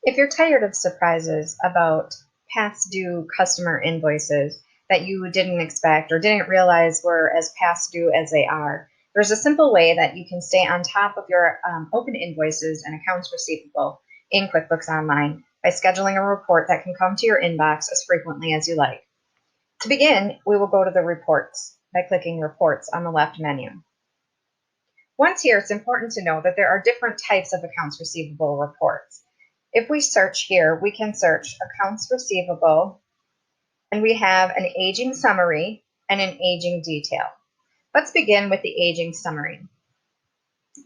If you're tired of surprises about past due customer invoices that you didn't expect or didn't realize were as past due as they are, there's a simple way that you can stay on top of your open invoices and accounts receivable in QuickBooks Online by scheduling a report that can come to your inbox as frequently as you like. To begin, we will go to the reports by clicking Reports on the left menu. Once here, it's important to know that there are different types of accounts receivable reports. If we search here, we can search accounts receivable, and we have an aging summary and an aging detail. Let's begin with the aging summary.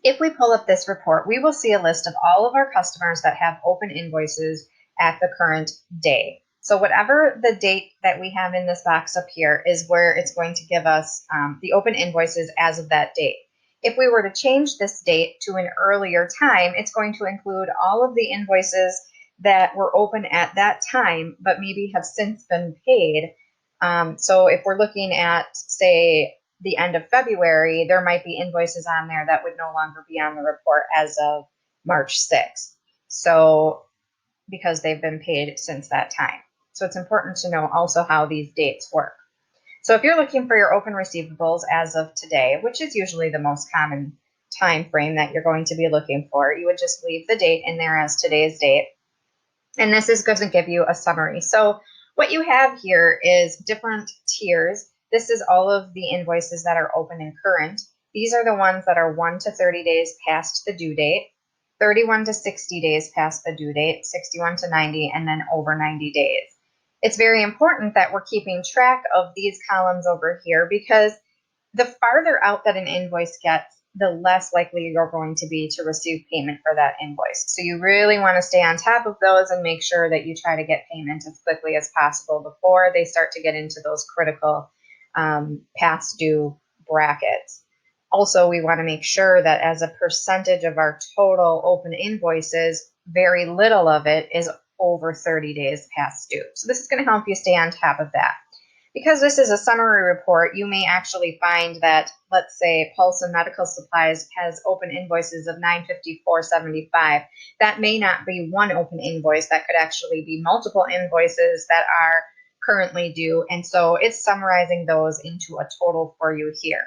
If we pull up this report, we will see a list of all of our customers that have open invoices at the current day. So whatever the date that we have in this box up here is where it's going to give us the open invoices as of that date. If we were to change this date to an earlier time, it's going to include all of the invoices that were open at that time, but maybe have since been paid. So if we're looking at, say, the end of February, there might be invoices on there that would no longer be on the report as of March 6th. So because they've been paid since that time. So it's important to know also how these dates work. So if you're looking for your open receivables as of today, which is usually the most common time frame that you're going to be looking for, you would just leave the date in there as today's date. And this is going to give you a summary. So what you have here is different tiers. This is all of the invoices that are open and current. These are the ones that are 1 to 30 days past the due date, 31 to 60 days past the due date, 61 to 90, and then over 90 days. It's very important that we're keeping track of these columns over here because the farther out that an invoice gets, the less likely you're going to be to receive payment for that invoice. So you really want to stay on top of those and make sure that you try to get payment as quickly as possible before they start to get into those critical past due brackets. Also, we want to make sure that as a percentage of our total open invoices, very little of it is over 30 days past due. So this is going to help you stay on top of that. Because this is a summary report, you may actually find that, let's say, Pulse and Medical Supplies has open invoices of $954.75. That may not be one open invoice. That could actually be multiple invoices that are currently due. And so it's summarizing those into a total for you here.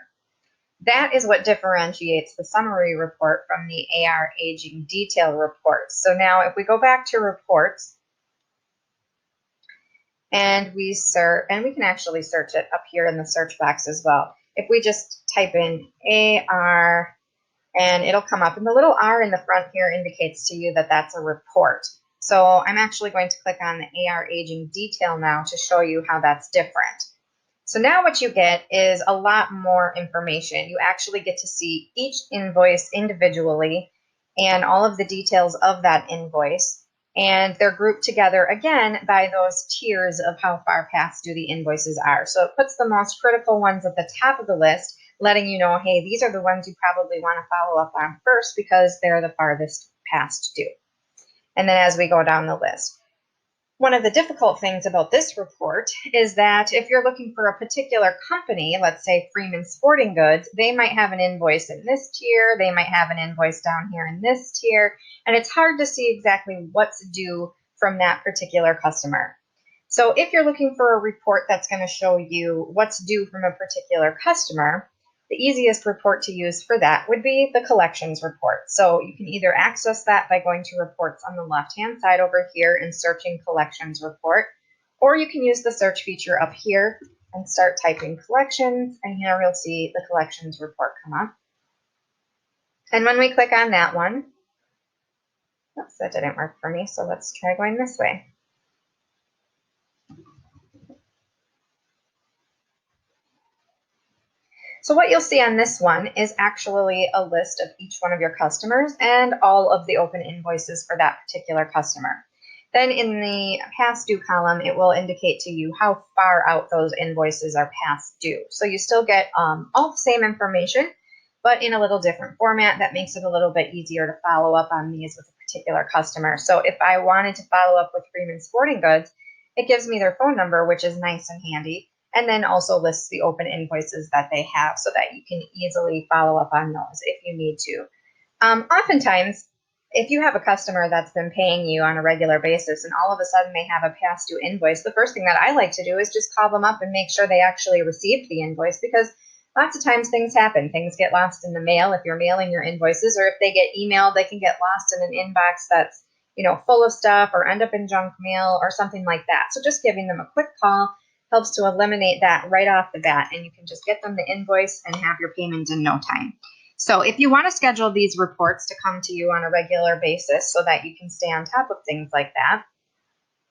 That is what differentiates the summary report from the AR aging detail report. So now if we go back to reports, and we search, and we can actually search it up here in the search box as well. If we just type in AR, and it'll come up, and the little R in the front here indicates to you that that's a report. So I'm actually going to click on the AR aging detail now to show you how that's different. So now what you get is a lot more information. You actually get to see each invoice individually and all of the details of that invoice. And they're grouped together again by those tiers of how far past due the invoices are. So it puts the most critical ones at the top of the list, letting you know, hey, these are the ones you probably want to follow up on first because they're the farthest past due. And then as we go down the list, one of the difficult things about this report is that if you're looking for a particular company, let's say Freeman Sporting Goods, they might have an invoice in this tier, they might have an invoice down here in this tier, and it's hard to see exactly what's due from that particular customer. So if you're looking for a report that's going to show you what's due from a particular customer, the easiest report to use for that would be the collections report. So you can either access that by going to reports on the left-hand side over here and searching collections report, or you can use the search feature up here and start typing collections, and here you'll see the collections report come up. And when we click on that one, oops, that didn't work for me, so let's try going this way. So what you'll see on this one is actually a list of each one of your customers and all of the open invoices for that particular customer. Then in the past due column, it will indicate to you how far out those invoices are past due. So you still get all the same information, but in a little different format that makes it a little bit easier to follow up on these with a particular customer. So if I wanted to follow up with Freeman Sporting Goods, it gives me their phone number, which is nice and handy, and then also lists the open invoices that they have so that you can easily follow up on those if you need to. Oftentimes, if you have a customer that's been paying you on a regular basis and all of a sudden they have a past due invoice, the first thing that I like to do is just call them up and make sure they actually received the invoice, because lots of times things happen. Things get lost in the mail if you're mailing your invoices, or if they get emailed, they can get lost in an inbox that's, full of stuff, or end up in junk mail or something like that. So just giving them a quick call helps to eliminate that right off the bat, and you can just get them the invoice and have your payment in no time. So if you want to schedule these reports to come to you on a regular basis so that you can stay on top of things like that,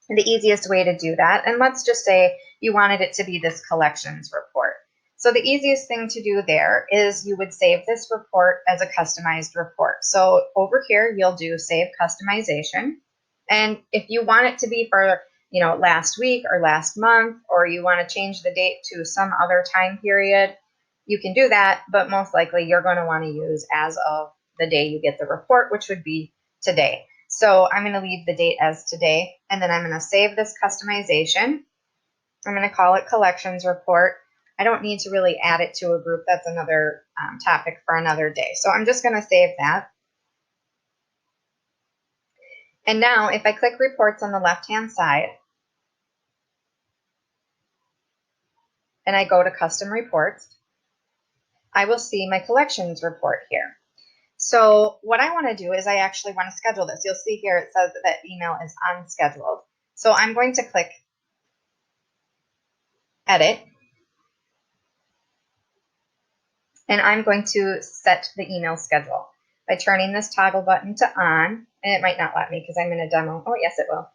the easiest way to do that, and let's just say you wanted it to be this collections report. So the easiest thing to do there is you would save this report as a customized report. So over here, you'll do save customization. And if you want it to be for, last week or last month, or you want to change the date to some other time period, you can do that, but most likely you're going to want to use as of the day you get the report, which would be today. So I'm going to leave the date as today, and then I'm going to save this customization. I'm going to call it collections report. I don't need to really add it to a group. That's another topic for another day. So I'm just going to save that. And now if I click reports on the left-hand side, and I go to custom reports, I will see my collections report here. So what I want to do is I actually want to schedule this. You'll see here it says that email is unscheduled. So I'm going to click edit, and I'm going to set the email schedule by turning this toggle button to on, and it might not let me because I'm in a demo. Oh, yes, it will.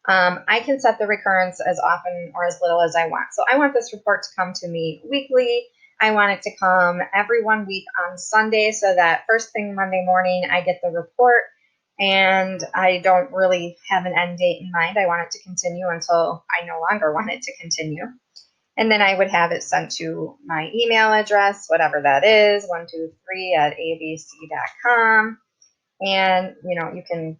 I can set the recurrence as often or as little as I want. So I want this report to come to me weekly. I want it to come every 1 week on Sunday, so that first thing Monday morning I get the report, and I don't really have an end date in mind. I want it to continue until I no longer want it to continue. And then I would have it sent to my email address, whatever that is, 123@abc.com. And, you can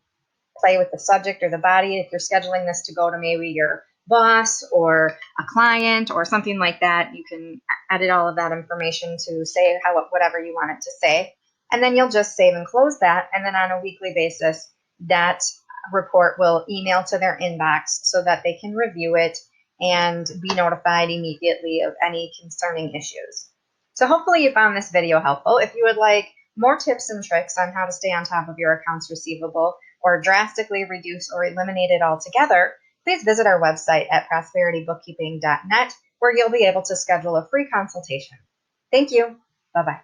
play with the subject or the body. If you're scheduling this to go to maybe your boss or a client or something like that, you can edit all of that information to say whatever you want it to say. And then you'll just save and close that. And then on a weekly basis, that report will email to their inbox so that they can review it and be notified immediately of any concerning issues. So hopefully you found this video helpful. If you would like more tips and tricks on how to stay on top of your accounts receivable, or drastically reduce or eliminate it altogether, please visit our website at prosperitybookkeeping.net, where you'll be able to schedule a free consultation. Thank you. Bye-bye.